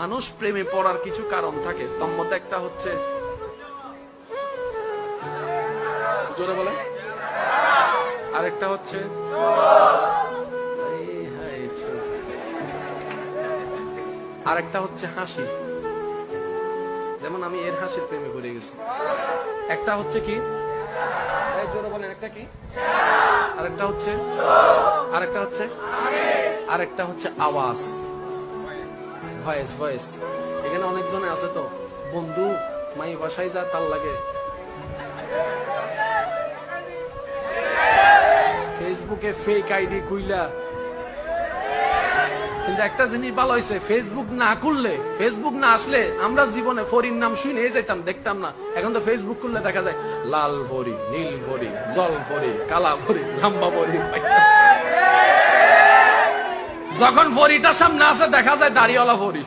মানুষ প্রেমে পড়ার কিছু কারণ থাকে, তার মধ্যে একটা হচ্ছে, জোরে বলে, আরেকটা হচ্ছে আরেকটা হচ্ছে হাসি। যেমন আমি এর হাসির প্রেমে পড়ে গেছি। একটা হচ্ছে কি, জোরে বলেন, একটা কি, আরেকটা হচ্ছে, আরেকটা হচ্ছে, আরেকটা হচ্ছে আওয়াজ, ভয়েস, ভয়েস। এখানে অনেকজনে আছে তো বন্ধু মাই বাসায় যা তার লাগে ফেসবুকে ফেক আইডি খুইলা। কিন্তু একটা জিনিস ভালো হয়েছে, ফেসবুক না খুললে, ফেসবুক না আসলে আমরা জীবনে ফরির নাম শুনে যেতাম, দেখতাম না। এখন তো ফেসবুক খুললে দেখা যায় লাল ফরি, নীল ফরি, জল ফরি, কালা ফরি, লম্বা ফরি। যখন ফরিটা সামনে আছে দেখা যায় দাড়িওয়ালা ফরি।